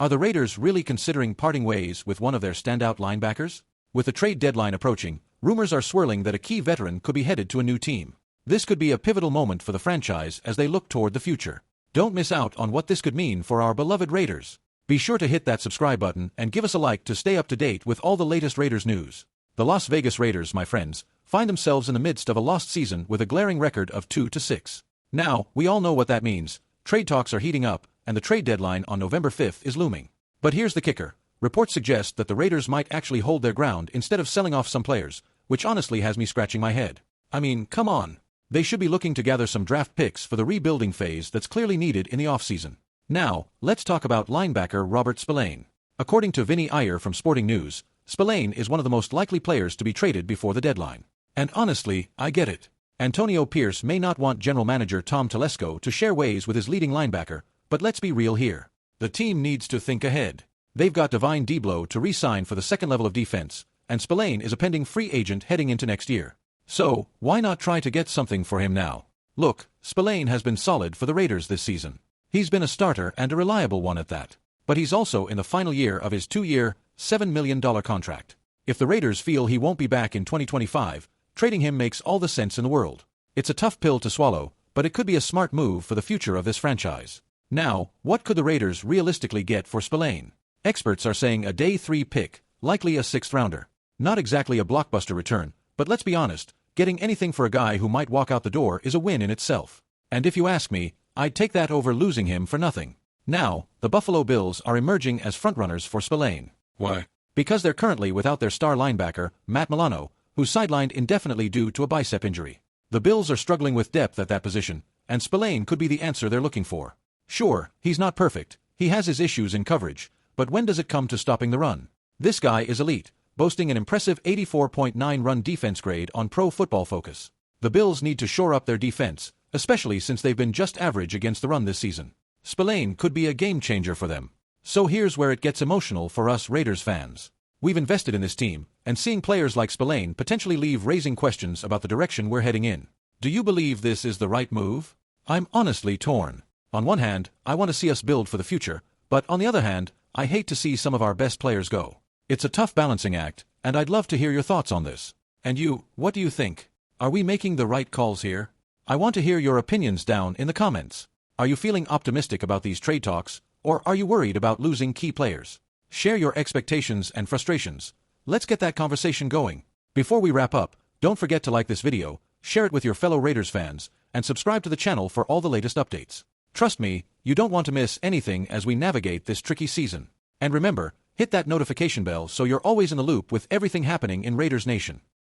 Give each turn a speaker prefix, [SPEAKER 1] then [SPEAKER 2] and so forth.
[SPEAKER 1] Are the Raiders really considering parting ways with one of their standout linebackers? With the trade deadline approaching, rumors are swirling that a key veteran could be headed to a new team. This could be a pivotal moment for the franchise as they look toward the future. Don't miss out on what this could mean for our beloved Raiders. Be sure to hit that subscribe button and give us a like to stay up to date with all the latest Raiders news. The Las Vegas Raiders, my friends, find themselves in the midst of a lost season with a glaring record of 2-6. Now, we all know what that means. Trade talks are heating up, and the trade deadline on November 5th is looming. But here's the kicker. Reports suggest that the Raiders might actually hold their ground instead of selling off some players, which honestly has me scratching my head. I mean, come on. They should be looking to gather some draft picks for the rebuilding phase that's clearly needed in the offseason. Now, let's talk about linebacker Robert Spillane. According to Vinny Iyer from Sporting News, Spillane is one of the most likely players to be traded before the deadline. And honestly, I get it. Antonio Pierce may not want general manager Tom Telesco to share ways with his leading linebacker, but let's be real here. The team needs to think ahead. They've got Divine Deablo to re-sign for the second level of defense, and Spillane is a pending free agent heading into next year. So, why not try to get something for him now? Look, Spillane has been solid for the Raiders this season. He's been a starter and a reliable one at that. But he's also in the final year of his 2-year, $7 million contract. If the Raiders feel he won't be back in 2025, trading him makes all the sense in the world. It's a tough pill to swallow, but it could be a smart move for the future of this franchise. Now, what could the Raiders realistically get for Spillane? Experts are saying a day 3 pick, likely a 6th rounder. Not exactly a blockbuster return, but let's be honest, getting anything for a guy who might walk out the door is a win in itself. And if you ask me, I'd take that over losing him for nothing. Now, the Buffalo Bills are emerging as frontrunners for Spillane.
[SPEAKER 2] Why?
[SPEAKER 1] Because they're currently without their star linebacker, Matt Milano, who's sidelined indefinitely due to a bicep injury. The Bills are struggling with depth at that position, and Spillane could be the answer they're looking for. Sure, he's not perfect, he has his issues in coverage, but when does it come to stopping the run? This guy is elite, boasting an impressive 84.9 run defense grade on Pro Football Focus. The Bills need to shore up their defense, especially since they've been just average against the run this season. Spillane could be a game-changer for them. So here's where it gets emotional for us Raiders fans. We've invested in this team, and seeing players like Spillane potentially leave raising questions about the direction we're heading in. Do you believe this is the right move? I'm honestly torn. On one hand, I want to see us build for the future, but on the other hand, I hate to see some of our best players go. It's a tough balancing act, and I'd love to hear your thoughts on this. And you, what do you think? Are we making the right calls here? I want to hear your opinions down in the comments. Are you feeling optimistic about these trade talks, or are you worried about losing key players? Share your expectations and frustrations. Let's get that conversation going. Before we wrap up, don't forget to like this video, share it with your fellow Raiders fans, and subscribe to the channel for all the latest updates. Trust me, you don't want to miss anything as we navigate this tricky season. And remember, hit that notification bell so you're always in the loop with everything happening in Raiders Nation.